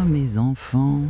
mes enfants,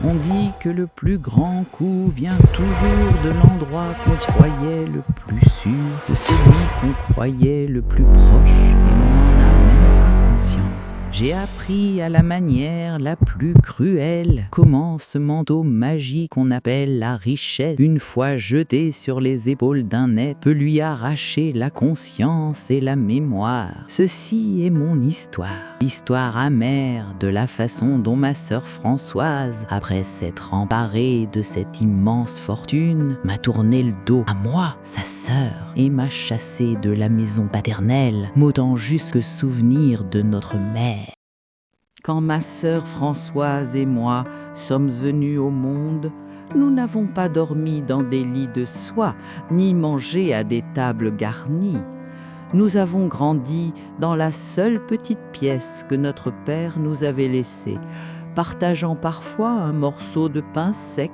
on dit que le plus grand coup vient toujours de l'endroit qu'on croyait le plus sûr, de celui qu'on croyait le plus proche, et l'on n'en a même pas conscience. J'ai appris à la manière la plus cruelle comment ce manteau magique qu'on appelle la richesse, une fois jeté sur les épaules d'un être, peut lui arracher la conscience et la mémoire. Ceci est mon histoire. L'histoire amère de la façon dont ma sœur Françoise, après s'être emparée de cette immense fortune, m'a tourné le dos à moi, sa sœur, et m'a chassé de la maison paternelle, m'ôtant jusque souvenir de notre mère. Quand ma sœur Françoise et moi sommes venus au monde, nous n'avons pas dormi dans des lits de soie, ni mangé à des tables garnies. Nous avons grandi dans la seule petite pièce que notre père nous avait laissée, partageant parfois un morceau de pain sec,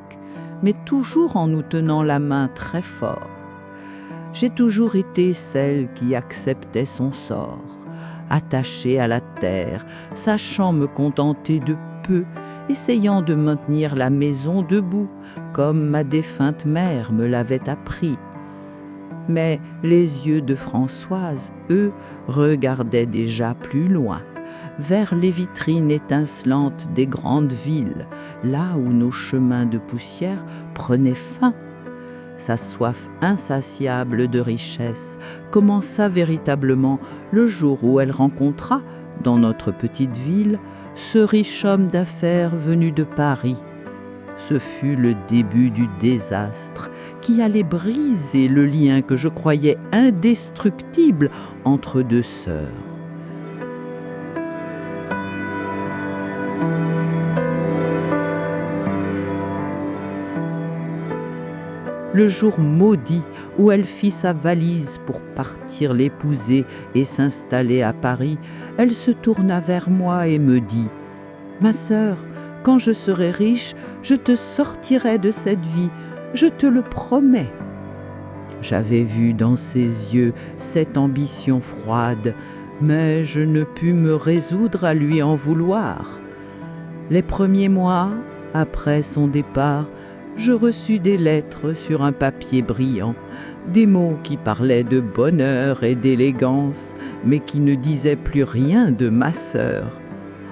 mais toujours en nous tenant la main très fort. J'ai toujours été celle qui acceptait son sort, attachée à la terre, sachant me contenter de peu, essayant de maintenir la maison debout, comme ma défunte mère me l'avait appris. Mais les yeux de Françoise, eux, regardaient déjà plus loin, vers les vitrines étincelantes des grandes villes, là où nos chemins de poussière prenaient fin. Sa soif insatiable de richesse commença véritablement le jour où elle rencontra, dans notre petite ville, ce riche homme d'affaires venu de Paris. Ce fut le début du désastre qui allait briser le lien que je croyais indestructible entre deux sœurs. Le jour maudit où elle fit sa valise pour partir l'épouser et s'installer à Paris, elle se tourna vers moi et me dit « Ma sœur, quand je serai riche, je te sortirai de cette vie, je te le promets. » J'avais vu dans ses yeux cette ambition froide, mais je ne pus me résoudre à lui en vouloir. Les premiers mois, après son départ, je reçus des lettres sur un papier brillant, des mots qui parlaient de bonheur et d'élégance, mais qui ne disaient plus rien de ma sœur.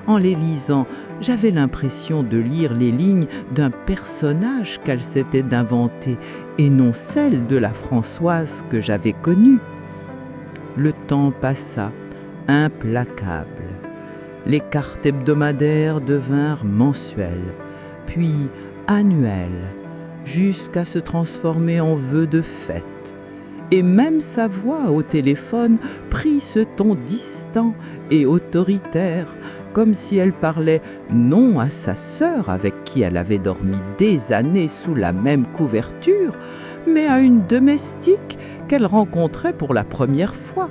En les lisant, j'avais l'impression de lire les lignes d'un personnage qu'elle s'était inventé, et non celle de la Françoise que j'avais connue. Le temps passa, implacable. Les cartes hebdomadaires devinrent mensuelles, puis annuelles, jusqu'à se transformer en vœux de fête. Et même sa voix au téléphone prit ce ton distant et autoritaire, comme si elle parlait non à sa sœur avec qui elle avait dormi des années sous la même couverture, mais à une domestique qu'elle rencontrait pour la première fois.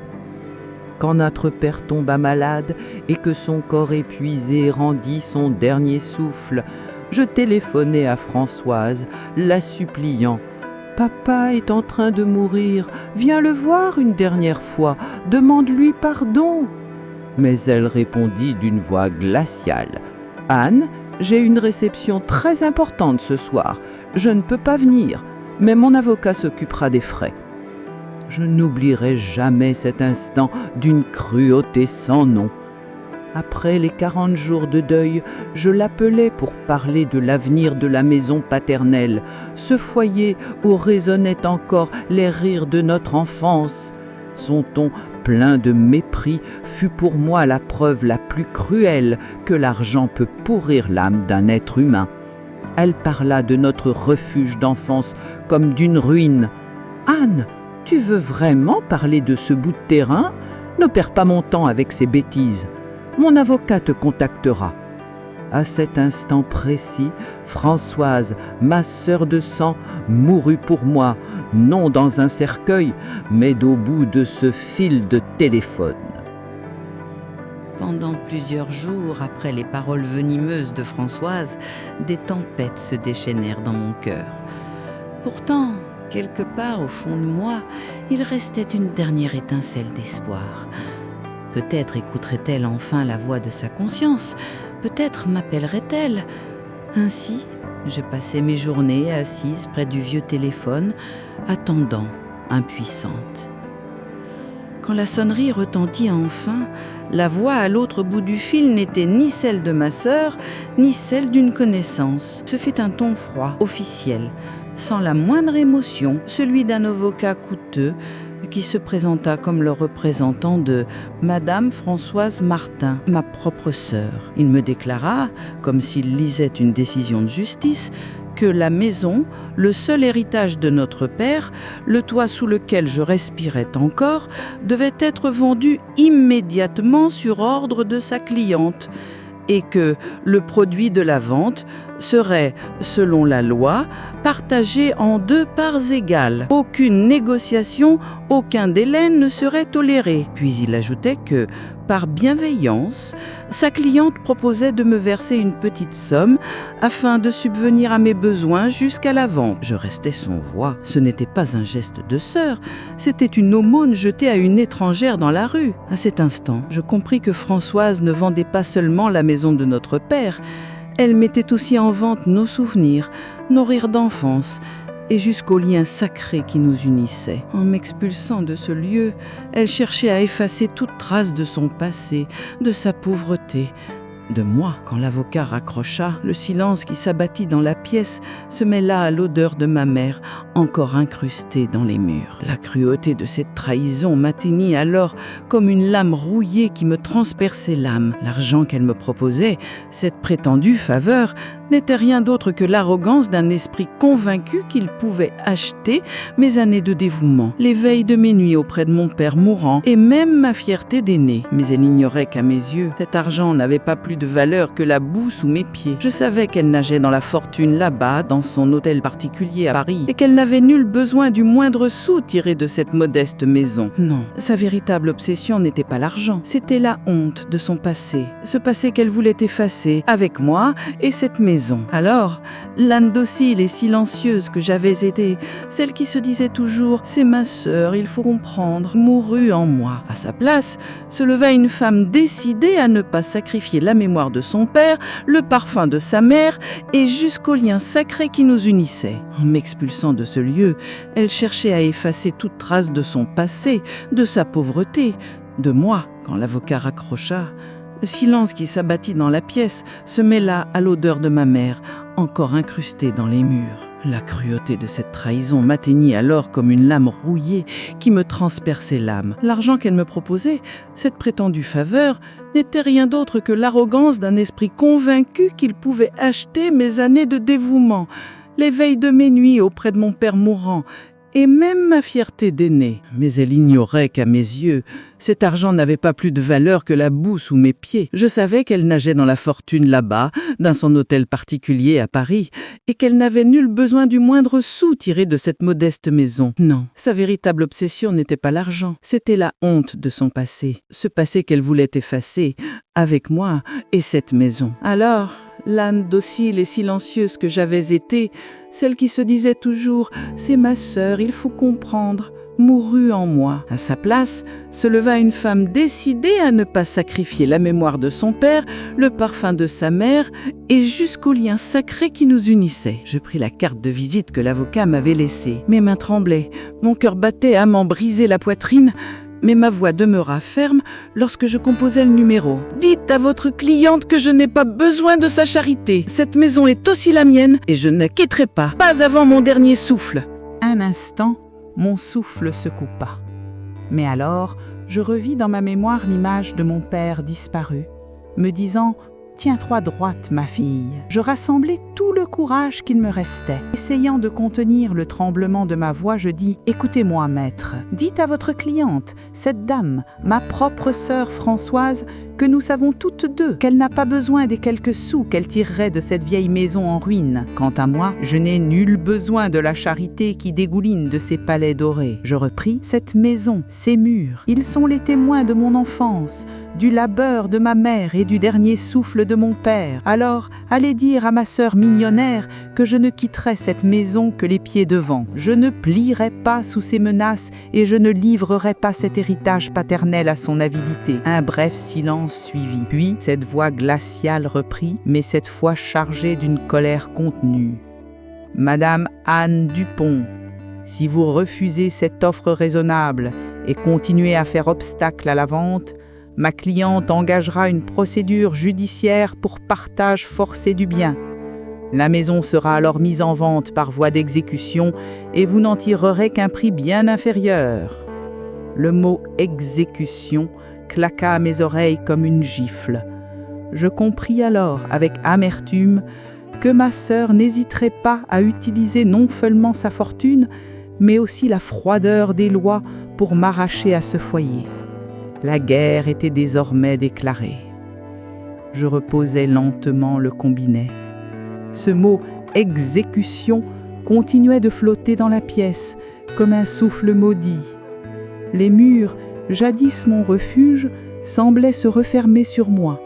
Quand notre père tomba malade et que son corps épuisé rendit son dernier souffle, je téléphonai à Françoise, la suppliant « Papa est en train de mourir, viens le voir une dernière fois, demande-lui pardon. » Mais elle répondit d'une voix glaciale « Anne, j'ai une réception très importante ce soir, je ne peux pas venir, mais mon avocat s'occupera des frais. » Je n'oublierai jamais cet instant d'une cruauté sans nom. Après les 40 jours de deuil, je l'appelai pour parler de l'avenir de la maison paternelle, ce foyer où résonnaient encore les rires de notre enfance. Son ton plein de mépris fut pour moi la preuve la plus cruelle que l'argent peut pourrir l'âme d'un être humain. Elle parla de notre refuge d'enfance comme d'une ruine. « Anne, tu veux vraiment parler de ce bout de terrain ? Ne perds pas mon temps avec ces bêtises. Mon avocat te contactera. » À cet instant précis, Françoise, ma sœur de sang, mourut pour moi, non dans un cercueil, mais au bout de ce fil de téléphone. Pendant plusieurs jours après les paroles venimeuses de Françoise, des tempêtes se déchaînèrent dans mon cœur. Pourtant, quelque part au fond de moi, il restait une dernière étincelle d'espoir. Peut-être écouterait-elle enfin la voix de sa conscience, peut-être m'appellerait-elle. Ainsi, je passais mes journées assise près du vieux téléphone, attendant, impuissante. Quand la sonnerie retentit enfin, la voix à l'autre bout du fil n'était ni celle de ma sœur, ni celle d'une connaissance. Ce fut un ton froid, officiel, sans la moindre émotion, celui d'un avocat coûteux qui se présenta comme le représentant de Madame Françoise Martin, ma propre sœur. Il me déclara, comme s'il lisait une décision de justice, que la maison, le seul héritage de notre père, le toit sous lequel je respirais encore, devait être vendu immédiatement sur ordre de sa cliente et que le produit de la vente serait, selon la loi, partagé en 2 parts égales. Aucune négociation, aucun délai ne serait toléré. Puis il ajoutait que, par bienveillance, sa cliente proposait de me verser une petite somme afin de subvenir à mes besoins jusqu'à la vente. Je restais sans voix. Ce n'était pas un geste de sœur, c'était une aumône jetée à une étrangère dans la rue. À cet instant, je compris que Françoise ne vendait pas seulement la maison de notre père, elle mettait aussi en vente nos souvenirs, nos rires d'enfance, et jusqu'aux liens sacrés qui nous unissaient. En m'expulsant de ce lieu, elle cherchait à effacer toute trace de son passé, de sa pauvreté, de moi. Quand l'avocat raccrocha, le silence qui s'abattit dans la pièce se mêla à l'odeur de ma mère, encore incrustée dans les murs. La cruauté de cette trahison m'atteignit alors comme une lame rouillée qui me transperçait l'âme. L'argent qu'elle me proposait, cette prétendue faveur, n'était rien d'autre que l'arrogance d'un esprit convaincu qu'il pouvait acheter mes années de dévouement, les veilles de mes nuits auprès de mon père mourant et même ma fierté d'aîné. Mais elle ignorait qu'à mes yeux, cet argent n'avait pas plus de valeur que la boue sous mes pieds. Je savais qu'elle nageait dans la fortune là-bas, dans son hôtel particulier à Paris, et qu'elle n'avait nul besoin du moindre sou tiré de cette modeste maison. Non, sa véritable obsession n'était pas l'argent, c'était la honte de son passé, ce passé qu'elle voulait effacer avec moi et cette maison. Alors, l'âne docile et silencieuse que j'avais été, celle qui se disait toujours « c'est ma sœur, il faut comprendre », mourut en moi. À sa place, se leva une femme décidée à ne pas sacrifier la mémoire de son père, le parfum de sa mère et jusqu'au lien sacré qui nous unissait. En m'expulsant de ce lieu, elle cherchait à effacer toute trace de son passé, de sa pauvreté, de moi. Quand l'avocat raccrocha, le silence qui s'abattit dans la pièce se mêla à l'odeur de ma mère, encore incrustée dans les murs. La cruauté de cette trahison m'atteignit alors comme une lame rouillée qui me transperçait l'âme. L'argent qu'elle me proposait, cette prétendue faveur, n'était rien d'autre que l'arrogance d'un esprit convaincu qu'il pouvait acheter mes années de dévouement, les veilles de mes nuits auprès de mon père mourant, et même ma fierté d'aîné. Mais elle ignorait qu'à mes yeux, cet argent n'avait pas plus de valeur que la boue sous mes pieds. Je savais qu'elle nageait dans la fortune là-bas, dans son hôtel particulier à Paris, et qu'elle n'avait nul besoin du moindre sou tiré de cette modeste maison. Non, sa véritable obsession n'était pas l'argent, c'était la honte de son passé, ce passé qu'elle voulait effacer avec moi et cette maison. Alors, l'âne docile et silencieuse que j'avais été, celle qui se disait toujours « c'est ma sœur, il faut comprendre », mourut en moi. À sa place, se leva une femme décidée à ne pas sacrifier la mémoire de son père, le parfum de sa mère et jusqu'au lien sacré qui nous unissait. Je pris la carte de visite que l'avocat m'avait laissée. Mes mains tremblaient, mon cœur battait à m'en briser la poitrine, mais ma voix demeura ferme lorsque je composai le numéro. « Dites à votre cliente que je n'ai pas besoin de sa charité. Cette maison est aussi la mienne et je ne quitterai pas avant mon dernier souffle. » Un instant, mon souffle se coupa. Mais alors, je revis dans ma mémoire l'image de mon père disparu, me disant « Tiens-toi droite, ma fille ». Je rassemblai tout le courage qu'il me restait. Essayant de contenir le tremblement de ma voix, je dis « Écoutez-moi, maître, dites à votre cliente, cette dame, ma propre sœur Françoise, que nous savons toutes deux qu'elle n'a pas besoin des quelques sous qu'elle tirerait de cette vieille maison en ruine. Quant à moi, je n'ai nul besoin de la charité qui dégouline de ces palais dorés. » Je repris « Cette maison, ces murs, ils sont les témoins de mon enfance, du labeur de ma mère et du dernier souffle de mon père. Alors, allez dire à ma sœur mignonnaire que je ne quitterai cette maison que les pieds devant. Je ne plierai pas sous ses menaces et je ne livrerai pas cet héritage paternel à son avidité. » Un bref silence suivit. Puis, cette voix glaciale reprit, mais cette fois chargée d'une colère contenue. « Madame Anne Dupont, si vous refusez cette offre raisonnable et continuez à faire obstacle à la vente, ma cliente engagera une procédure judiciaire pour partage forcé du bien. La maison sera alors mise en vente par voie d'exécution et vous n'en tirerez qu'un prix bien inférieur. » Le mot « exécution » claqua à mes oreilles comme une gifle. Je compris alors, avec amertume, que ma sœur n'hésiterait pas à utiliser non seulement sa fortune, mais aussi la froideur des lois pour m'arracher à ce foyer. La guerre était désormais déclarée. Je reposais lentement le combiné. Ce mot « exécution » continuait de flotter dans la pièce, comme un souffle maudit. Les murs, jadis mon refuge, semblaient se refermer sur moi,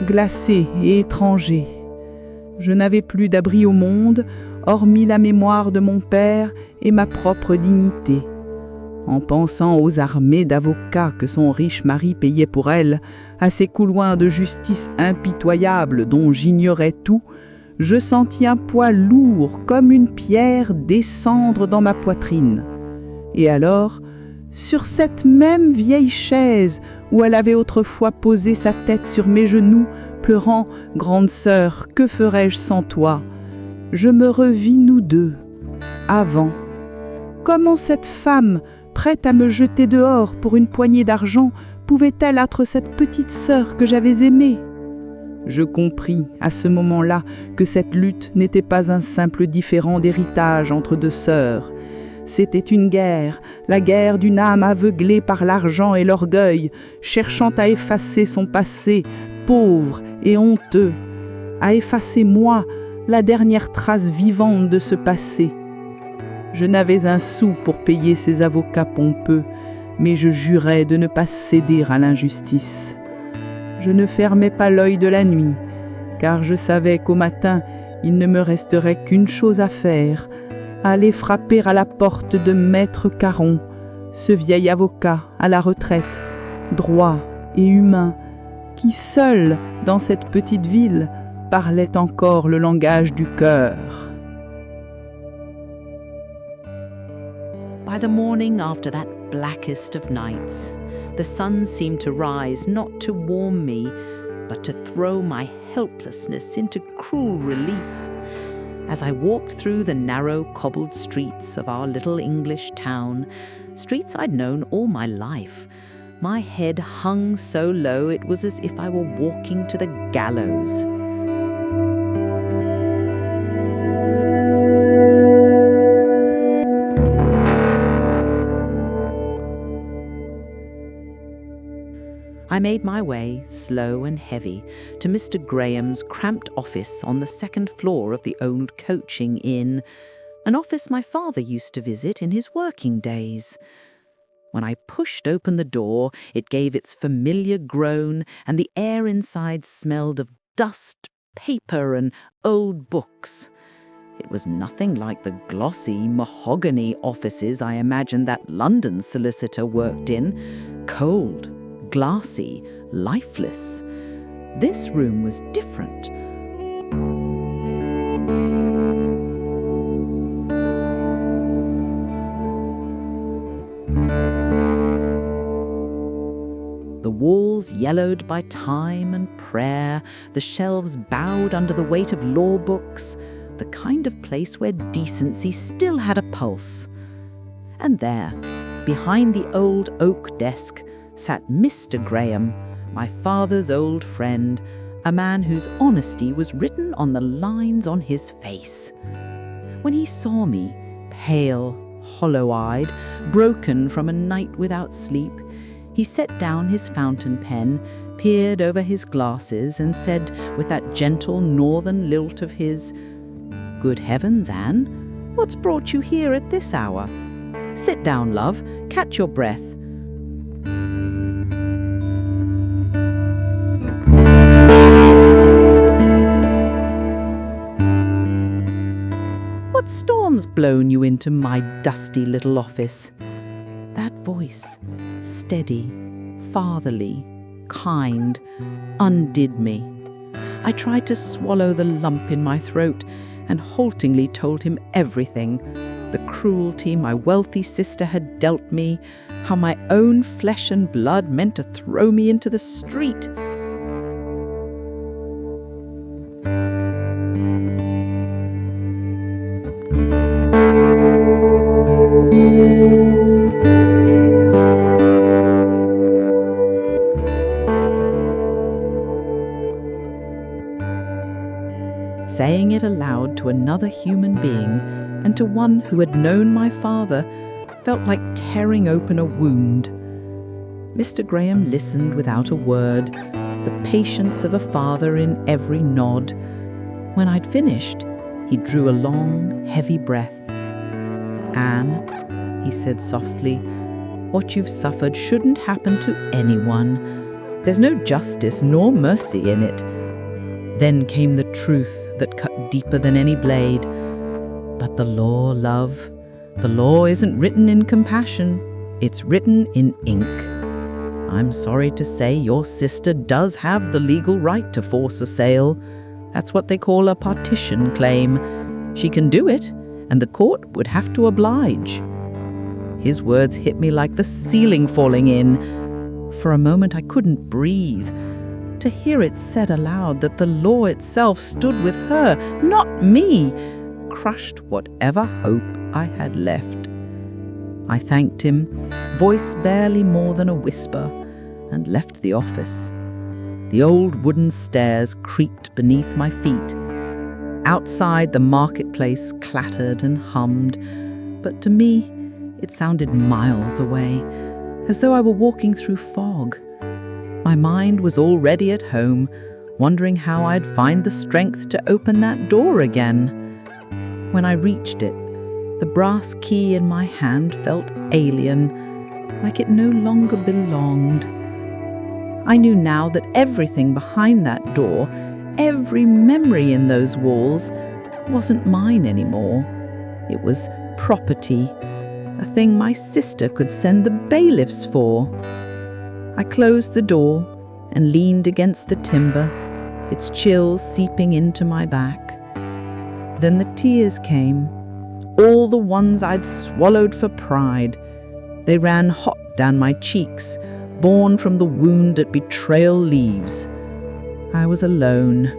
glacés et étrangers. Je n'avais plus d'abri au monde, hormis la mémoire de mon père et ma propre dignité. En pensant aux armées d'avocats que son riche mari payait pour elle, à ces couloirs de justice impitoyables dont j'ignorais tout, je sentis un poids lourd comme une pierre descendre dans ma poitrine. Et alors, sur cette même vieille chaise où elle avait autrefois posé sa tête sur mes genoux, pleurant « Grande sœur, que ferais-je sans toi ?» je me revis nous deux, avant. Comment cette femme, prête à me jeter dehors pour une poignée d'argent, pouvait-elle être cette petite sœur que j'avais aimée ? Je compris à ce moment-là que cette lutte n'était pas un simple différend d'héritage entre deux sœurs. C'était une guerre, la guerre d'une âme aveuglée par l'argent et l'orgueil, cherchant à effacer son passé, pauvre et honteux, à effacer moi, la dernière trace vivante de ce passé. Je n'avais un sou pour payer ces avocats pompeux, mais je jurais de ne pas céder à l'injustice. Je ne fermais pas l'œil de la nuit, car je savais qu'au matin, il ne me resterait qu'une chose à faire, aller frapper à la porte de Maître Caron, ce vieil avocat à la retraite, droit et humain, qui seul, dans cette petite ville, parlait encore le langage du cœur. By the morning after that blackest of nights, the sun seemed to rise not to warm me, but to throw my helplessness into cruel relief. As I walked through the narrow cobbled streets of our little English town, streets I'd known all my life, my head hung so low it was as if I were walking to the gallows. I made my way, slow and heavy, to Mr. Graham's cramped office on the second floor of the old coaching inn, an office my father used to visit in his working days. When I pushed open the door, it gave its familiar groan, and the air inside smelled of dust, paper, and old books. It was nothing like the glossy mahogany offices I imagined that London solicitor worked in, cold, glassy, lifeless. This room was different. The walls yellowed by time and prayer, the shelves bowed under the weight of law books, the kind of place where decency still had a pulse. And there, behind the old oak desk, sat Mr. Graham, my father's old friend, a man whose honesty was written on the lines on his face. When he saw me, pale, hollow-eyed, broken from a night without sleep, he set down his fountain pen, peered over his glasses, and said with that gentle northern lilt of his, "Good heavens, Anne, what's brought you here at this hour? Sit down, love, catch your breath. What storm's blown you into my dusty little office? That voice, steady, fatherly, kind, undid me. I tried to swallow the lump in my throat and haltingly told him everything. The cruelty my wealthy sister had dealt me, how my own flesh and blood meant to throw me into the street. Saying it aloud to another human being, and to one who had known my father, felt like tearing open a wound. Mr. Graham listened without a word, the patience of a father in every nod. When I'd finished, he drew a long, heavy breath. "Anne," he said softly, "what you've suffered shouldn't happen to anyone. There's no justice nor mercy in it." Then came the truth that cut deeper than any blade. "But the law, love, the law isn't written in compassion. It's written in ink. I'm sorry to say your sister does have the legal right to force a sale. That's what they call a partition claim. She can do it, and the court would have to oblige." His words hit me like the ceiling falling in. For a moment I couldn't breathe. To hear it said aloud that the law itself stood with her, not me, crushed whatever hope I had left. I thanked him, voice barely more than a whisper, and left the office. The old wooden stairs creaked beneath my feet. Outside, the marketplace clattered and hummed, but to me, it sounded miles away, as though I were walking through fog. My mind was already at home, wondering how I'd find the strength to open that door again. When I reached it, the brass key in my hand felt alien, like it no longer belonged. I knew now that everything behind that door, every memory in those walls, wasn't mine anymore. It was property, a thing my sister could send the bailiffs for. I closed the door and leaned against the timber, its chills seeping into my back. Then the tears came, all the ones I'd swallowed for pride. They ran hot down my cheeks, born from the wound that betrayal leaves. I was alone,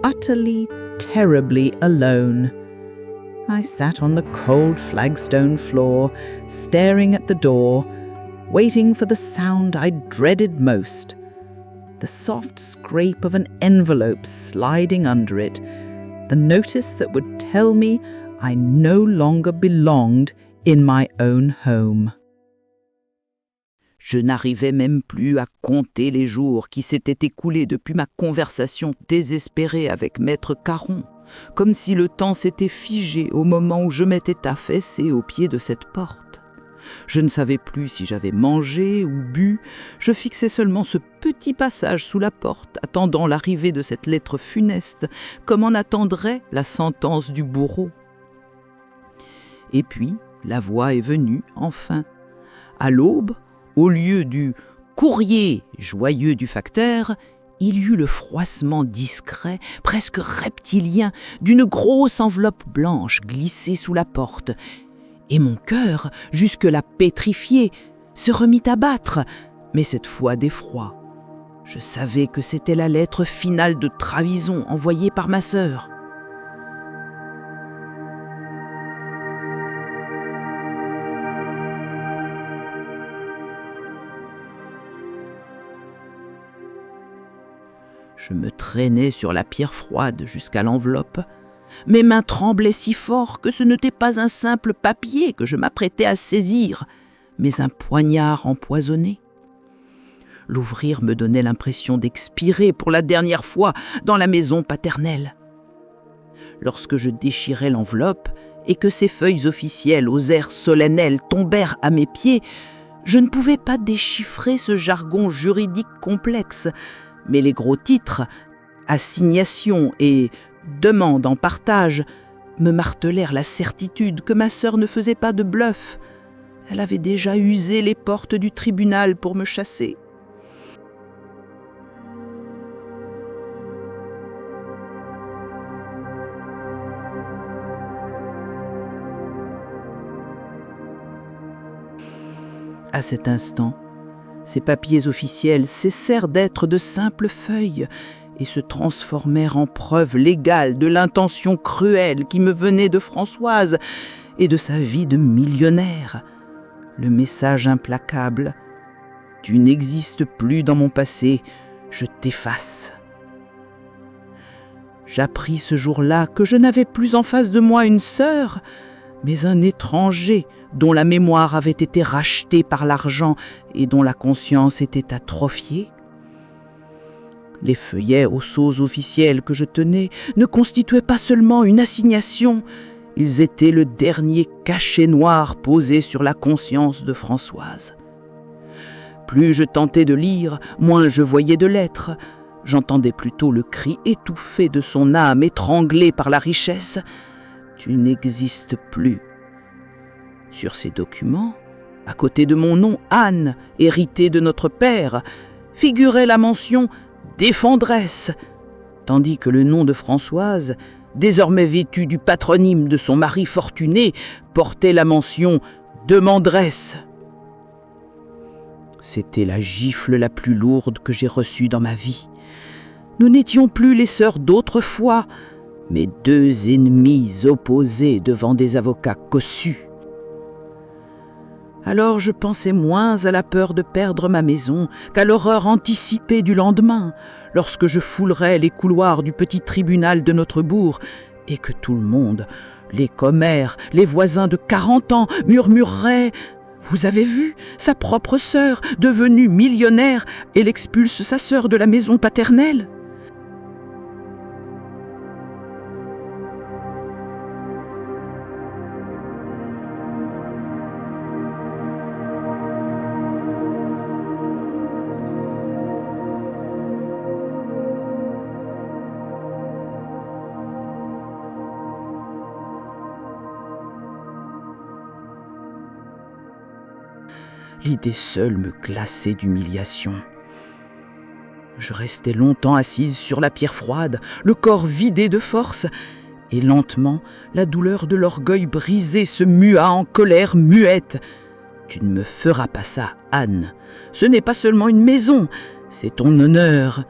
utterly, terribly alone. I sat on the cold flagstone floor, staring at the door, waiting for the sound I dreaded most, the soft scrape of an envelope sliding under it, the notice that would tell me I no longer belonged in my own home. Je n'arrivais même plus à compter les jours qui s'étaient écoulés depuis ma conversation désespérée avec Maître Caron, comme si le temps s'était figé au moment où je m'étais affaissé au pied de cette porte. Je ne savais plus si j'avais mangé ou bu, je fixais seulement ce petit passage sous la porte, attendant l'arrivée de cette lettre funeste, comme en attendrait la sentence du bourreau. Et puis, la voix est venue, enfin. À l'aube, au lieu du courrier joyeux du facteur, il y eut le froissement discret, presque reptilien, d'une grosse enveloppe blanche glissée sous la porte. Et mon cœur, jusque-là pétrifié, se remit à battre, mais cette fois d'effroi. Je savais que c'était la lettre finale de trahison envoyée par ma sœur. Je me traînais sur la pierre froide jusqu'à l'enveloppe. Mes mains tremblaient si fort que ce n'était pas un simple papier que je m'apprêtais à saisir, mais un poignard empoisonné. L'ouvrir me donnait l'impression d'expirer pour la dernière fois dans la maison paternelle. Lorsque je déchirai l'enveloppe et que ces feuilles officielles aux airs solennels tombèrent à mes pieds, je ne pouvais pas déchiffrer ce jargon juridique complexe, mais les gros titres, assignation et demande en partage, me martelèrent la certitude que ma sœur ne faisait pas de bluff. Elle avait déjà usé les portes du tribunal pour me chasser. À cet instant, ces papiers officiels cessèrent d'être de simples feuilles et se transformèrent en preuve légale de l'intention cruelle qui me venait de Françoise et de sa vie de millionnaire. Le message implacable « Tu n'existes plus dans mon passé, je t'efface ». J'appris ce jour-là que je n'avais plus en face de moi une sœur, mais un étranger dont la mémoire avait été rachetée par l'argent et dont la conscience était atrophiée. Les feuillets aux sceaux officiels que je tenais ne constituaient pas seulement une assignation, ils étaient le dernier cachet noir posé sur la conscience de Françoise. Plus je tentais de lire, moins je voyais de lettres. J'entendais plutôt le cri étouffé de son âme étranglée par la richesse. « Tu n'existes plus ». Sur ces documents, à côté de mon nom Anne, héritée de notre père, figurait la mention « défendresse », tandis que le nom de Françoise, désormais vêtue du patronyme de son mari fortuné, portait la mention « demanderesse ». C'était la gifle la plus lourde que j'ai reçue dans ma vie. Nous n'étions plus les sœurs d'autrefois, mais deux ennemis opposés devant des avocats cossus. Alors je pensais moins à la peur de perdre ma maison qu'à l'horreur anticipée du lendemain, lorsque je foulerais les couloirs du petit tribunal de notre bourg et que tout le monde, les commères, les voisins de 40 ans, murmurerait « Vous avez vu, sa propre sœur, devenue millionnaire, elle expulse sa sœur de la maison paternelle ?» L'idée seule me glaçait d'humiliation. Je restais longtemps assise sur la pierre froide, le corps vidé de force, et lentement, la douleur de l'orgueil brisé se mua en colère muette. « Tu ne me feras pas ça, Anne. Ce n'est pas seulement une maison, c'est ton honneur. »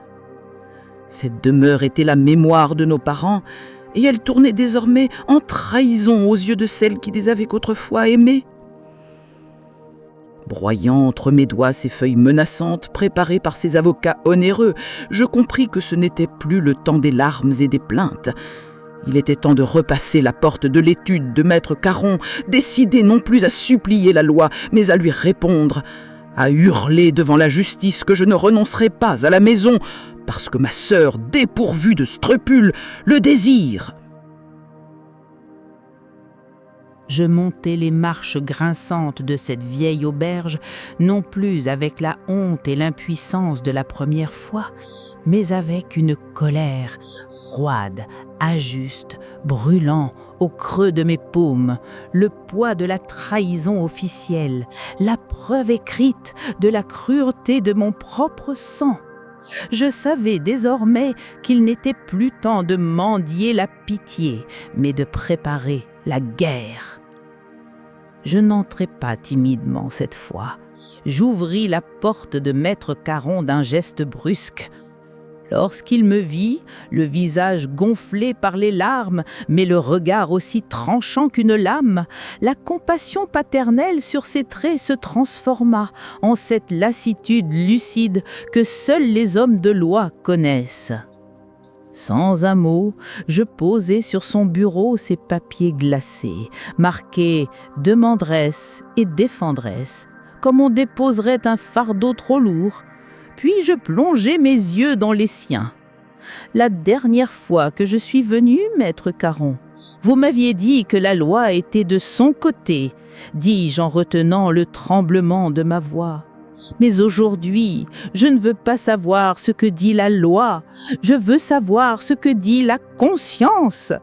Cette demeure était la mémoire de nos parents, et elle tournait désormais en trahison aux yeux de celle qui les avait autrefois aimés. Broyant entre mes doigts ces feuilles menaçantes préparées par ces avocats onéreux, je compris que ce n'était plus le temps des larmes et des plaintes. Il était temps de repasser la porte de l'étude de maître Caron, décidé non plus à supplier la loi, mais à lui répondre, à hurler devant la justice que je ne renoncerai pas à la maison, parce que ma sœur, dépourvue de scrupules, le désire. Je montai les marches grinçantes de cette vieille auberge, non plus avec la honte et l'impuissance de la première fois, mais avec une colère froide, injuste, brûlant au creux de mes paumes, le poids de la trahison officielle, la preuve écrite de la cruauté de mon propre sang. Je savais désormais qu'il n'était plus temps de mendier la pitié, mais de préparer la guerre. Je n'entrai pas timidement cette fois. J'ouvris la porte de maître Caron d'un geste brusque. Lorsqu'il me vit, le visage gonflé par les larmes, mais le regard aussi tranchant qu'une lame, la compassion paternelle sur ses traits se transforma en cette lassitude lucide que seuls les hommes de loi connaissent. Sans un mot, je posai sur son bureau ces papiers glacés, marqués « demanderesse » et « défendresse », comme on déposerait un fardeau trop lourd. Puis je plongeai mes yeux dans les siens. « La dernière fois que je suis venu, maître Caron, vous m'aviez dit que la loi était de son côté, dis-je en retenant le tremblement de ma voix. Mais aujourd'hui, je ne veux pas savoir ce que dit la loi, je veux savoir ce que dit la conscience.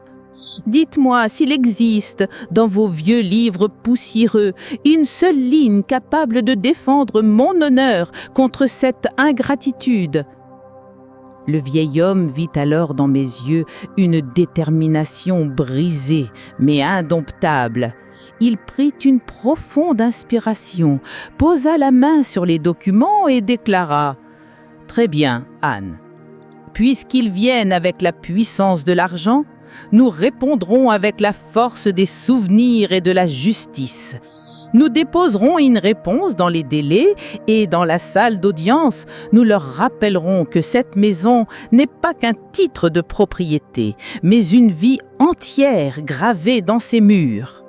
Dites-moi s'il existe, dans vos vieux livres poussiéreux, une seule ligne capable de défendre mon honneur contre cette ingratitude. » Le vieil homme vit alors dans mes yeux une détermination brisée, mais indomptable. Il prit une profonde inspiration, posa la main sur les documents et déclara « Très bien, Anne. Puisqu'ils viennent avec la puissance de l'argent, nous répondrons avec la force des souvenirs et de la justice. Nous déposerons une réponse dans les délais et dans la salle d'audience, nous leur rappellerons que cette maison n'est pas qu'un titre de propriété, mais une vie entière gravée dans ses murs. »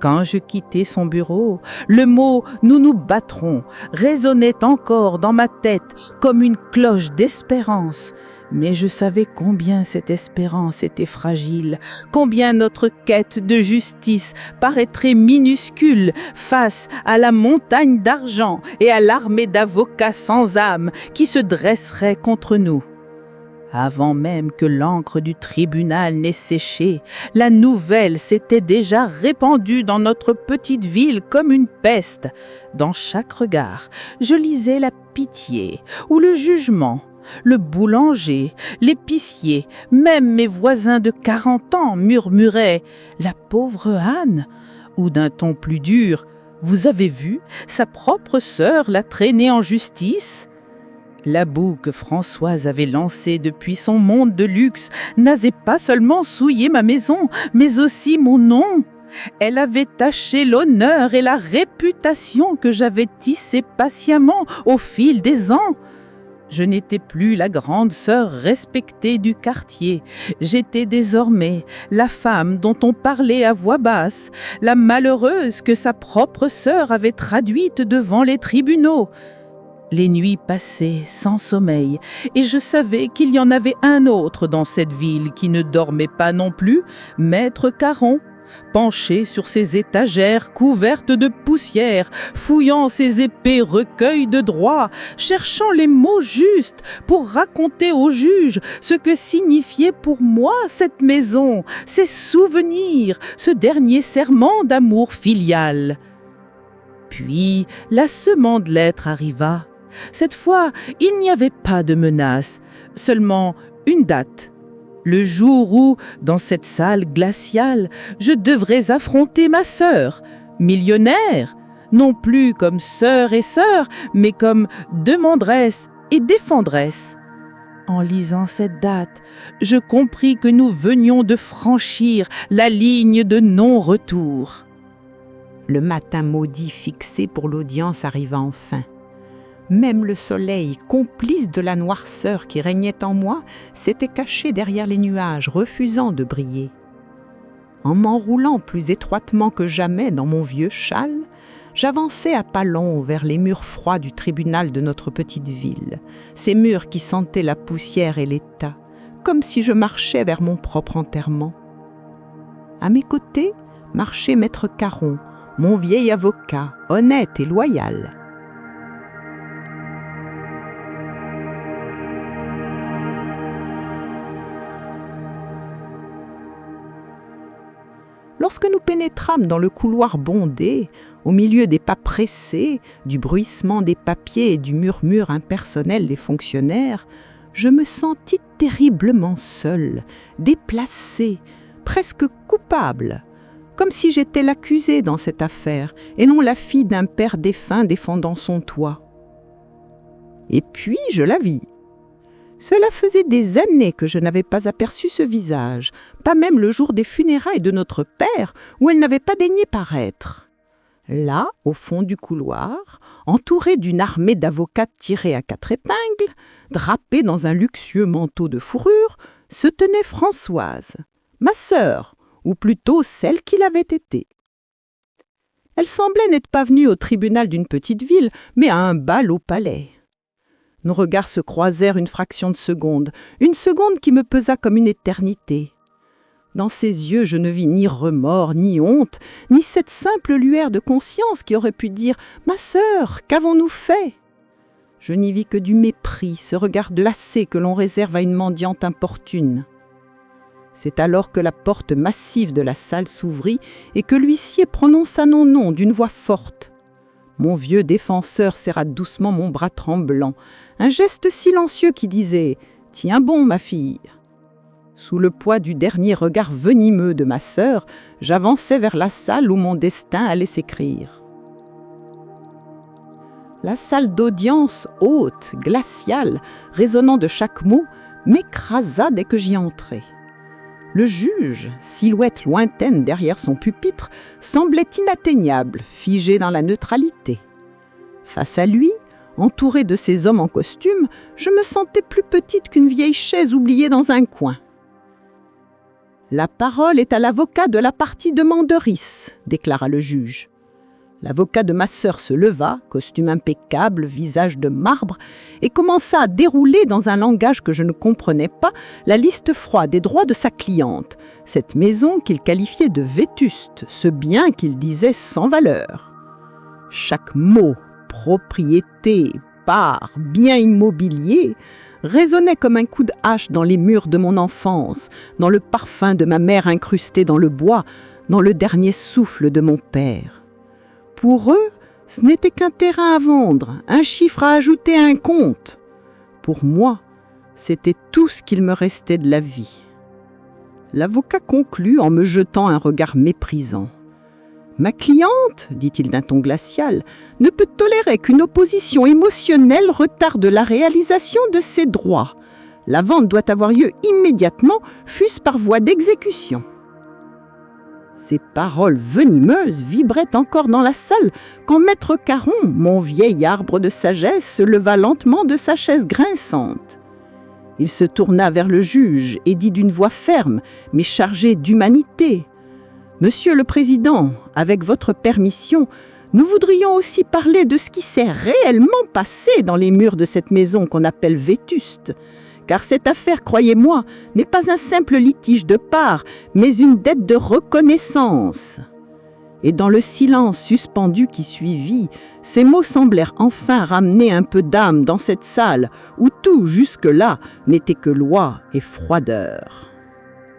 Quand je quittai son bureau, le mot « nous nous battrons » résonnait encore dans ma tête comme une cloche d'espérance. Mais je savais combien cette espérance était fragile, combien notre quête de justice paraîtrait minuscule face à la montagne d'argent et à l'armée d'avocats sans âme qui se dresserait contre nous. Avant même que l'encre du tribunal n'ait séché, la nouvelle s'était déjà répandue dans notre petite ville comme une peste. Dans chaque regard, je lisais la pitié ou le jugement. Le boulanger, l'épicier, même mes voisins de 40 ans murmuraient « La pauvre Anne !» ou d'un ton plus dur « Vous avez vu, sa propre sœur l'a traînée en justice ?» La boue que Françoise avait lancée depuis son monde de luxe n'avait pas seulement souillé ma maison, mais aussi mon nom. Elle avait taché l'honneur et la réputation que j'avais tissée patiemment au fil des ans. Je n'étais plus la grande sœur respectée du quartier. J'étais désormais la femme dont on parlait à voix basse, la malheureuse que sa propre sœur avait traduite devant les tribunaux. Les nuits passaient sans sommeil, et je savais qu'il y en avait un autre dans cette ville qui ne dormait pas non plus, Maître Caron, penché sur ses étagères couvertes de poussière, fouillant ses épais recueils de droit, cherchant les mots justes pour raconter au juge ce que signifiait pour moi cette maison, ses souvenirs, ce dernier serment d'amour filial. Puis la semence de lettres arriva. Cette fois, il n'y avait pas de menace, seulement une date. Le jour où, dans cette salle glaciale, je devrais affronter ma sœur, millionnaire, non plus comme sœur et sœur, mais comme demandresse et défendresse. En lisant cette date, je compris que nous venions de franchir la ligne de non-retour. Le matin maudit fixé pour l'audience arriva enfin. Même le soleil, complice de la noirceur qui régnait en moi, s'était caché derrière les nuages, refusant de briller. En m'enroulant plus étroitement que jamais dans mon vieux châle, j'avançai à pas longs vers les murs froids du tribunal de notre petite ville, ces murs qui sentaient la poussière et l'état, comme si je marchais vers mon propre enterrement. À mes côtés marchait Maître Caron, mon vieil avocat, honnête et loyal. Lorsque nous pénétrâmes dans le couloir bondé, au milieu des pas pressés, du bruissement des papiers et du murmure impersonnel des fonctionnaires, je me sentis terriblement seule, déplacée, presque coupable, comme si j'étais l'accusée dans cette affaire et non la fille d'un père défunt défendant son toit. Et puis je la vis. Cela faisait des années que je n'avais pas aperçu ce visage, pas même le jour des funérailles de notre père, où elle n'avait pas daigné paraître. Là, au fond du couloir, entourée d'une armée d'avocats tirés à 4 épingles, drapée dans un luxueux manteau de fourrure, se tenait Françoise, ma sœur, ou plutôt celle qui l'avait été. Elle semblait n'être pas venue au tribunal d'une petite ville, mais à un bal au palais. Nos regards se croisèrent une fraction de seconde, une seconde qui me pesa comme une éternité. Dans ses yeux, je ne vis ni remords, ni honte, ni cette simple lueur de conscience qui aurait pu dire « Ma sœur, qu'avons-nous fait ?» Je n'y vis que du mépris, ce regard glacé que l'on réserve à une mendiante importune. C'est alors que la porte massive de la salle s'ouvrit et que l'huissier prononça nos noms d'une voix forte. Mon vieux défenseur serra doucement mon bras tremblant, un geste silencieux qui disait « Tiens bon, ma fille !» Sous le poids du dernier regard venimeux de ma sœur, j'avançai vers la salle où mon destin allait s'écrire. La salle d'audience, haute, glaciale, résonnant de chaque mot, m'écrasa dès que j'y entrai. Le juge, silhouette lointaine derrière son pupitre, semblait inatteignable, figé dans la neutralité. Face à lui, entourée de ces hommes en costume, je me sentais plus petite qu'une vieille chaise oubliée dans un coin. « La parole est à l'avocat de la partie demanderisse », déclara le juge. L'avocat de ma sœur se leva, costume impeccable, visage de marbre, et commença à dérouler dans un langage que je ne comprenais pas la liste froide des droits de sa cliente, cette maison qu'il qualifiait de vétuste, ce bien qu'il disait sans valeur. Chaque mot, propriété, part, bien immobilier, résonnait comme un coup de hache dans les murs de mon enfance, dans le parfum de ma mère incrusté dans le bois, dans le dernier souffle de mon père. Pour eux, ce n'était qu'un terrain à vendre, un chiffre à ajouter à un compte. Pour moi, c'était tout ce qu'il me restait de la vie. L'avocat conclut en me jetant un regard méprisant. « Ma cliente, dit-il d'un ton glacial, ne peut tolérer qu'une opposition émotionnelle retarde la réalisation de ses droits. La vente doit avoir lieu immédiatement, fût-ce par voie d'exécution. » Ces paroles venimeuses vibraient encore dans la salle quand Maître Caron, mon vieil arbre de sagesse, se leva lentement de sa chaise grinçante. Il se tourna vers le juge et dit d'une voix ferme, mais chargée d'humanité. « Monsieur le Président, avec votre permission, nous voudrions aussi parler de ce qui s'est réellement passé dans les murs de cette maison qu'on appelle vétuste. Car cette affaire, croyez-moi, n'est pas un simple litige de part, mais une dette de reconnaissance. » Et dans le silence suspendu qui suivit, ces mots semblèrent enfin ramener un peu d'âme dans cette salle où tout, jusque-là, n'était que loi et froideur.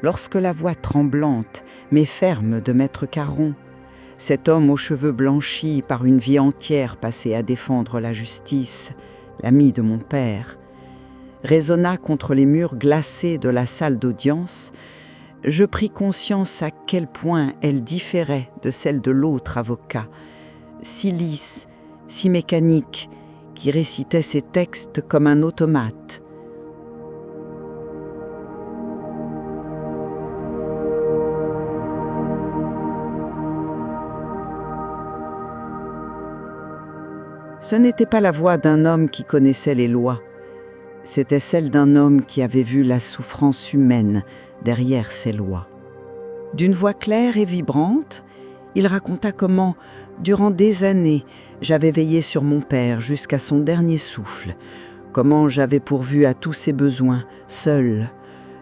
Lorsque la voix tremblante mais ferme de Maître Caron, cet homme aux cheveux blanchis par une vie entière passée à défendre la justice, l'ami de mon père, résonna contre les murs glacés de la salle d'audience, je pris conscience à quel point elle différait de celle de l'autre avocat, si lisse, si mécanique, qui récitait ses textes comme un automate. Ce n'était pas la voix d'un homme qui connaissait les lois. C'était celle d'un homme qui avait vu la souffrance humaine derrière ces lois. D'une voix claire et vibrante, il raconta comment, durant des années, j'avais veillé sur mon père jusqu'à son dernier souffle, comment j'avais pourvu à tous ses besoins, seule,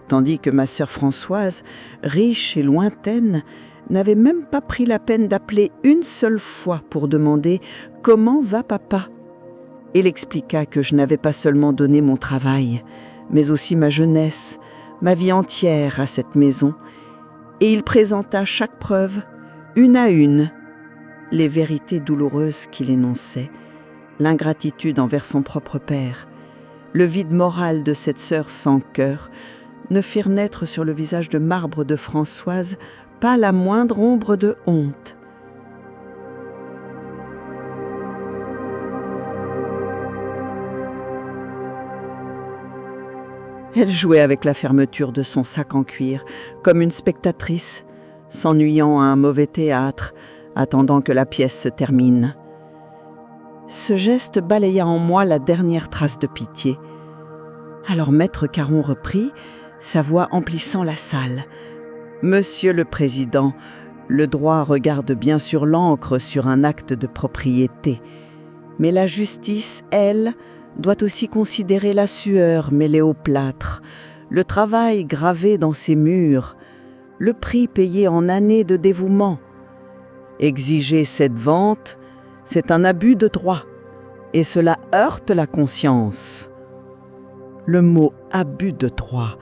tandis que ma sœur Françoise, riche et lointaine, n'avait même pas pris la peine d'appeler une seule fois pour demander « Comment va papa ?» Il expliqua que je n'avais pas seulement donné mon travail, mais aussi ma jeunesse, ma vie entière à cette maison, et il présenta chaque preuve, une à une, les vérités douloureuses qu'il énonçait, l'ingratitude envers son propre père, le vide moral de cette sœur sans cœur, ne firent naître sur le visage de marbre de Françoise pas la moindre ombre de honte. Elle jouait avec la fermeture de son sac en cuir, comme une spectatrice, s'ennuyant à un mauvais théâtre, attendant que la pièce se termine. Ce geste balaya en moi la dernière trace de pitié. Alors Maître Caron reprit, sa voix emplissant la salle. « Monsieur le Président, le droit regarde bien sûr l'encre sur un acte de propriété, mais la justice, elle, doit aussi considérer la sueur mêlée au plâtre, le travail gravé dans ses murs, le prix payé en années de dévouement. Exiger cette vente, c'est un abus de droit, et cela heurte la conscience. » Le mot « abus de droit »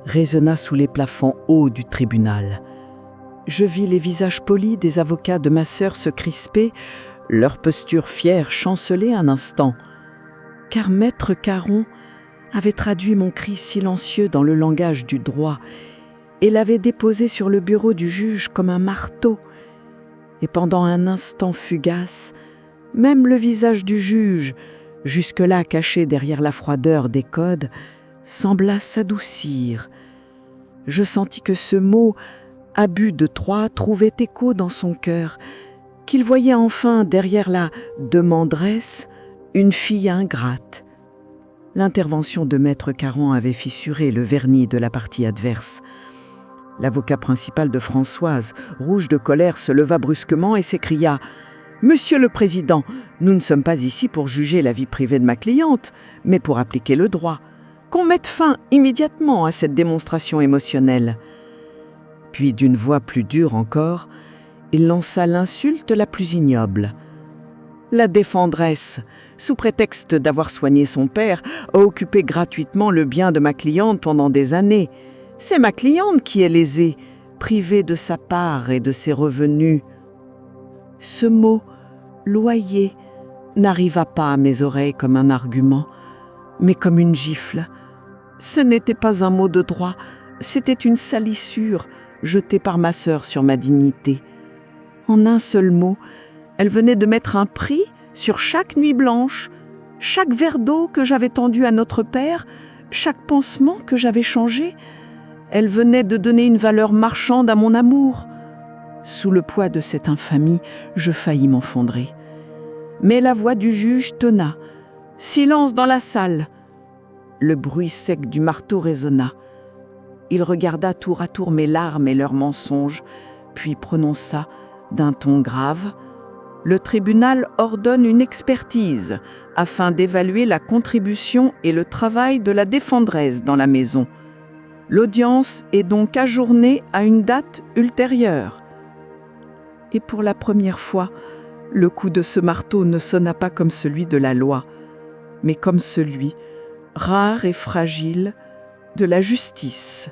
résonna sous les plafonds hauts du tribunal. Je vis les visages polis des avocats de ma sœur se crisper, leur posture fière chanceler un instant, car maître Caron avait traduit mon cri silencieux dans le langage du droit et l'avait déposé sur le bureau du juge comme un marteau. Et pendant un instant fugace, même le visage du juge, jusque-là caché derrière la froideur des codes, sembla s'adoucir. Je sentis que ce mot « abus de droit » trouvait écho dans son cœur, qu'il voyait enfin derrière la demanderesse une fille ingrate. L'intervention de maître Caron avait fissuré le vernis de la partie adverse. L'avocat principal de Françoise, rouge de colère, se leva brusquement et s'écria « Monsieur le Président, nous ne sommes pas ici pour juger la vie privée de ma cliente, mais pour appliquer le droit. Qu'on mette fin immédiatement à cette démonstration émotionnelle. » Puis d'une voix plus dure encore, il lança l'insulte la plus ignoble. La défendresse, sous prétexte d'avoir soigné son père, a occupé gratuitement le bien de ma cliente pendant des années. C'est ma cliente qui est lésée, privée de sa part et de ses revenus. Ce mot « loyer » n'arriva pas à mes oreilles comme un argument, mais comme une gifle. Ce n'était pas un mot de droit, c'était une salissure jetée par ma sœur sur ma dignité. En un seul mot, elle venait de mettre un prix sur chaque nuit blanche, chaque verre d'eau que j'avais tendu à notre père, chaque pansement que j'avais changé. Elle venait de donner une valeur marchande à mon amour. Sous le poids de cette infamie, je faillis m'enfondrer. Mais la voix du juge tonna. « Silence dans la salle !» Le bruit sec du marteau résonna. Il regarda tour à tour mes larmes et leurs mensonges, puis prononça d'un ton grave « Le tribunal ordonne une expertise afin d'évaluer la contribution et le travail de la défendresse dans la maison. L'audience est donc ajournée à une date ultérieure. » Et pour la première fois, le coup de ce marteau ne sonna pas comme celui de la loi, mais comme celui, rare et fragile, de la justice.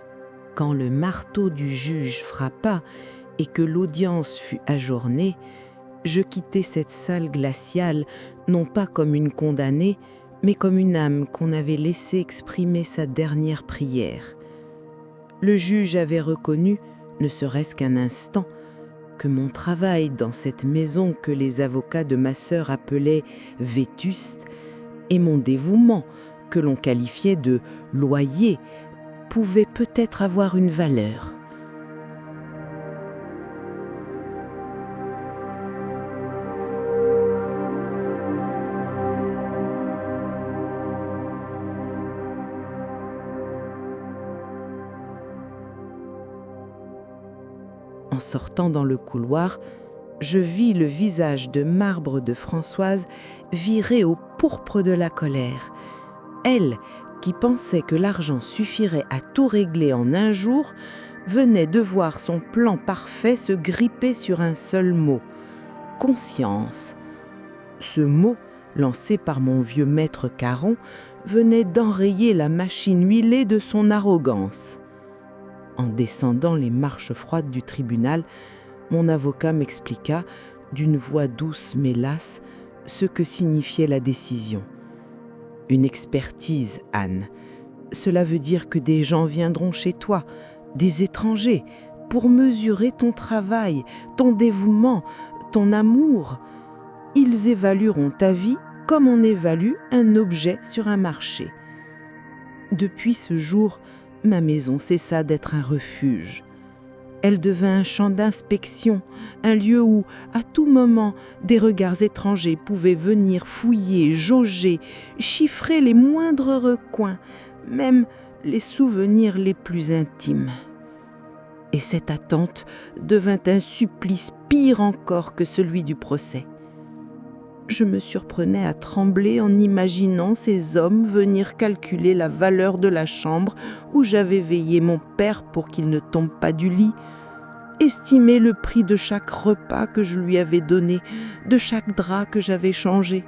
Quand le marteau du juge frappa et que l'audience fut ajournée, je quittai cette salle glaciale, non pas comme une condamnée, mais comme une âme qu'on avait laissé exprimer sa dernière prière. Le juge avait reconnu, ne serait-ce qu'un instant, que mon travail dans cette maison que les avocats de ma sœur appelaient « vétuste » et mon dévouement, que l'on qualifiait de « loyer », pouvait peut-être avoir une valeur. En sortant dans le couloir, je vis le visage de marbre de Françoise viré au pourpre de la colère. Elle, qui pensait que l'argent suffirait à tout régler en un jour, venait de voir son plan parfait se gripper sur un seul mot : conscience. Ce mot, lancé par mon vieux maître Caron, venait d'enrayer la machine huilée de son arrogance. En descendant les marches froides du tribunal, mon avocat m'expliqua, d'une voix douce mais lasse, ce que signifiait la décision. Une expertise, Anne. Cela veut dire que des gens viendront chez toi, des étrangers, pour mesurer ton travail, ton dévouement, ton amour. Ils évalueront ta vie comme on évalue un objet sur un marché. Depuis ce jour, ma maison cessa d'être un refuge. Elle devint un champ d'inspection, un lieu où, à tout moment, des regards étrangers pouvaient venir fouiller, jauger, chiffrer les moindres recoins, même les souvenirs les plus intimes. Et cette attente devint un supplice pire encore que celui du procès. Je me surprenais à trembler en imaginant ces hommes venir calculer la valeur de la chambre où j'avais veillé mon père pour qu'il ne tombe pas du lit, estimer le prix de chaque repas que je lui avais donné, de chaque drap que j'avais changé.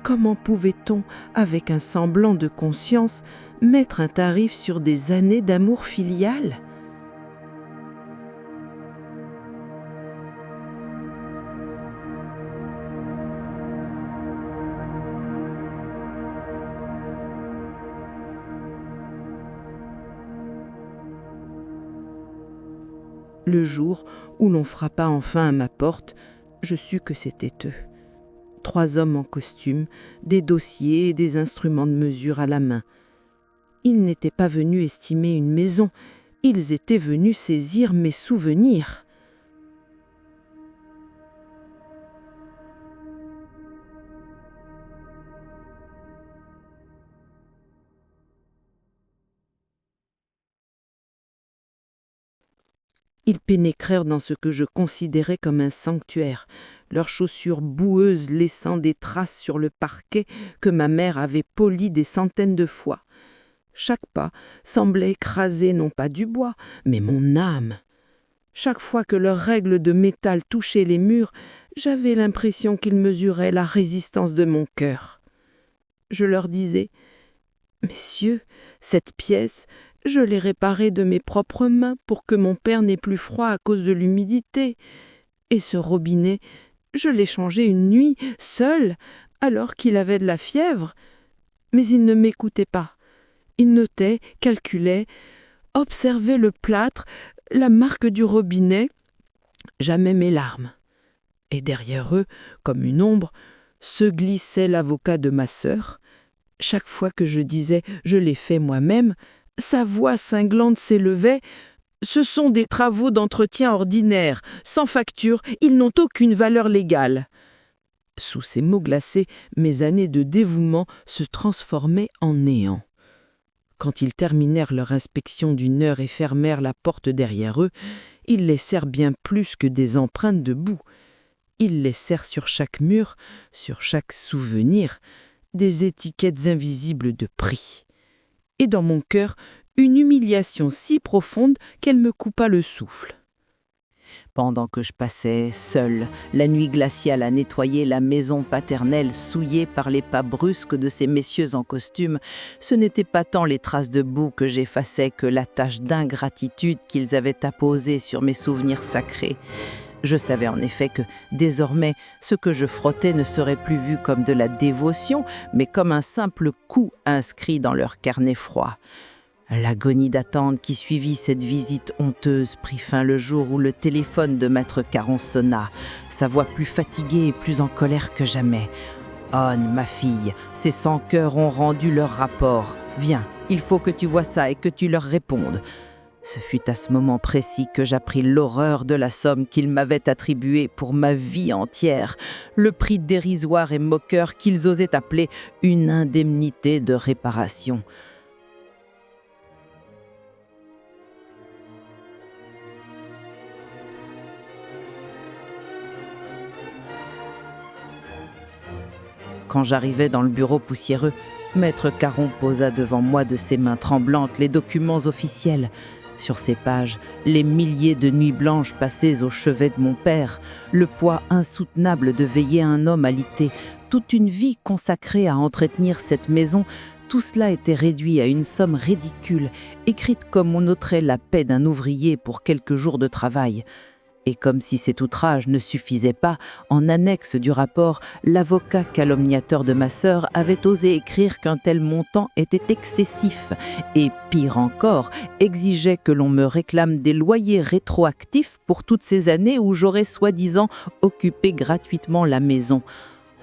Comment pouvait-on, avec un semblant de conscience, mettre un tarif sur des années d'amour filial ? Le jour où l'on frappa enfin à ma porte, je sus que c'était eux. 3 hommes en costume, des dossiers et des instruments de mesure à la main. Ils n'étaient pas venus estimer une maison, ils étaient venus saisir mes souvenirs. Ils pénétrèrent dans ce que je considérais comme un sanctuaire, leurs chaussures boueuses laissant des traces sur le parquet que ma mère avait poli des centaines de fois. Chaque pas semblait écraser non pas du bois, mais mon âme. Chaque fois que leurs règles de métal touchaient les murs, j'avais l'impression qu'ils mesuraient la résistance de mon cœur. Je leur disais « Messieurs, cette pièce, je l'ai réparée de mes propres mains pour que mon père n'ait plus froid à cause de l'humidité. Et ce robinet, je l'ai changé une nuit, seul, alors qu'il avait de la fièvre. » Mais ils ne m'écoutaient pas. Ils notaient, calculaient, observaient le plâtre, la marque du robinet. Jamais mes larmes. Et derrière eux, comme une ombre, se glissait l'avocat de ma sœur. Chaque fois que je disais « je l'ai fait moi-même », sa voix cinglante s'élevait « ce sont des travaux d'entretien ordinaires, sans facture, ils n'ont aucune valeur légale ». Sous ces mots glacés, mes années de dévouement se transformaient en néant. Quand ils terminèrent leur inspection d'1 heure et fermèrent la porte derrière eux, ils laissèrent bien plus que des empreintes de boue. Ils laissèrent sur chaque mur, sur chaque souvenir, des étiquettes invisibles de prix. Et dans mon cœur, une humiliation si profonde qu'elle me coupa le souffle. Pendant que je passais, seule, la nuit glaciale à nettoyer la maison paternelle souillée par les pas brusques de ces messieurs en costume, ce n'était pas tant les traces de boue que j'effaçais que la tache d'ingratitude qu'ils avaient apposée sur mes souvenirs sacrés. Je savais en effet que, désormais, ce que je frottais ne serait plus vu comme de la dévotion, mais comme un simple coup inscrit dans leur carnet froid. L'agonie d'attente qui suivit cette visite honteuse prit fin le jour où le téléphone de Maître Caron sonna, sa voix plus fatiguée et plus en colère que jamais. « Anne, ma fille, ces sans-cœurs ont rendu leur rapport. Viens, il faut que tu vois ça et que tu leur répondes. » Ce fut à ce moment précis que j'appris l'horreur de la somme qu'ils m'avaient attribuée pour ma vie entière, le prix dérisoire et moqueur qu'ils osaient appeler une indemnité de réparation. Quand j'arrivais dans le bureau poussiéreux, Maître Caron posa devant moi de ses mains tremblantes les documents officiels. Sur ces pages, les milliers de nuits blanches passées au chevet de mon père, le poids insoutenable de veiller un homme alité, toute une vie consacrée à entretenir cette maison, tout cela était réduit à une somme ridicule, écrite comme on noterait la paie d'un ouvrier pour quelques jours de travail. Et comme si cet outrage ne suffisait pas, en annexe du rapport, l'avocat calomniateur de ma sœur avait osé écrire qu'un tel montant était excessif et, pire encore, exigeait que l'on me réclame des loyers rétroactifs pour toutes ces années où j'aurais soi-disant occupé gratuitement la maison.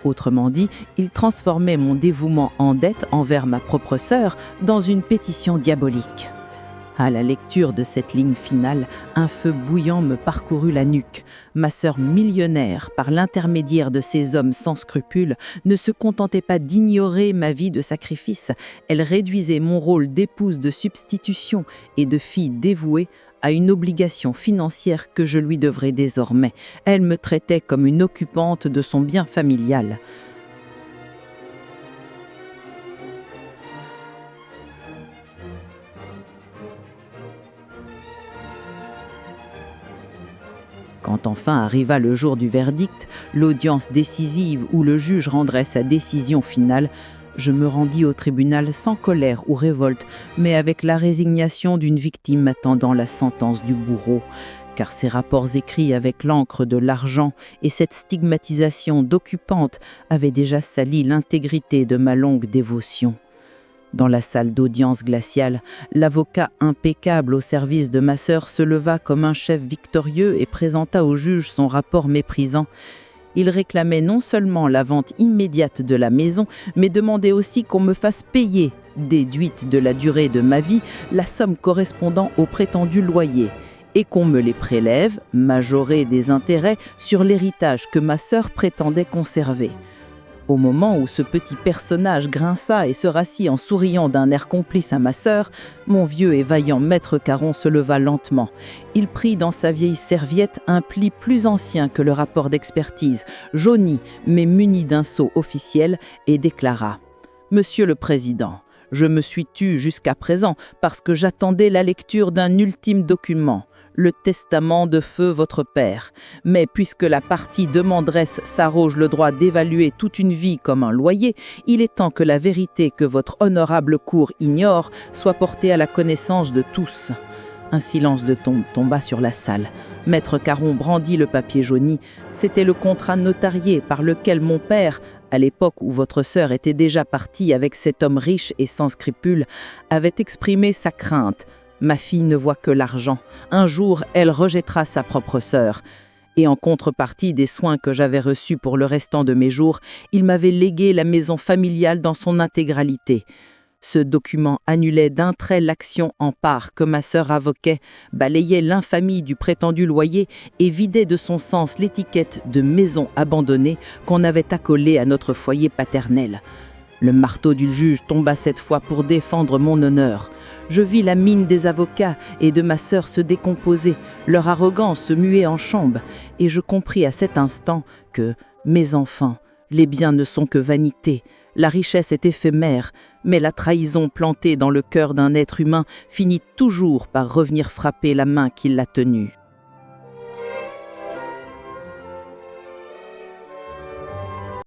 Autrement dit, il transformait mon dévouement en dette envers ma propre sœur dans une pétition diabolique. À la lecture de cette ligne finale, un feu bouillant me parcourut la nuque. Ma sœur millionnaire, par l'intermédiaire de ces hommes sans scrupules, ne se contentait pas d'ignorer ma vie de sacrifice. Elle réduisait mon rôle d'épouse de substitution et de fille dévouée à une obligation financière que je lui devrais désormais. Elle me traitait comme une occupante de son bien familial. Quand enfin arriva le jour du verdict, l'audience décisive où le juge rendrait sa décision finale, je me rendis au tribunal sans colère ou révolte, mais avec la résignation d'une victime attendant la sentence du bourreau, car ces rapports écrits avec l'encre de l'argent et cette stigmatisation d'occupante avaient déjà sali l'intégrité de ma longue dévotion. Dans la salle d'audience glaciale, l'avocat impeccable au service de ma sœur se leva comme un chef victorieux et présenta au juge son rapport méprisant. Il réclamait non seulement la vente immédiate de la maison, mais demandait aussi qu'on me fasse payer, déduite de la durée de ma vie, la somme correspondant au prétendu loyer, et qu'on me les prélève, majorés des intérêts, sur l'héritage que ma sœur prétendait conserver. Au moment où ce petit personnage grinça et se rassit en souriant d'un air complice à ma sœur, mon vieux et vaillant maître Caron se leva lentement. Il prit dans sa vieille serviette un pli plus ancien que le rapport d'expertise, jauni mais muni d'un sceau officiel, et déclara « Monsieur le Président, je me suis tu jusqu'à présent parce que j'attendais la lecture d'un ultime document. Le testament de feu votre père. Mais puisque la partie demanderesse s'arroge le droit d'évaluer toute une vie comme un loyer, il est temps que la vérité que votre honorable cour ignore soit portée à la connaissance de tous. » Un silence de tomba sur la salle. Maître Caron brandit le papier jauni. C'était le contrat notarié par lequel mon père, à l'époque où votre sœur était déjà partie avec cet homme riche et sans scrupules, avait exprimé sa crainte. Ma fille ne voit que l'argent. Un jour, elle rejettera sa propre sœur. Et en contrepartie des soins que j'avais reçus pour le restant de mes jours, il m'avait légué la maison familiale dans son intégralité. Ce document annulait d'un trait l'action en part que ma sœur invoquait, balayait l'infamie du prétendu loyer et vidait de son sens l'étiquette de maison abandonnée qu'on avait accolée à notre foyer paternel. Le marteau du juge tomba cette fois pour défendre mon honneur. Je vis la mine des avocats et de ma sœur se décomposer, leur arrogance se muer en chambe, et je compris à cet instant que, mes enfants, les biens ne sont que vanité, la richesse est éphémère, mais la trahison plantée dans le cœur d'un être humain finit toujours par revenir frapper la main qui l'a tenue.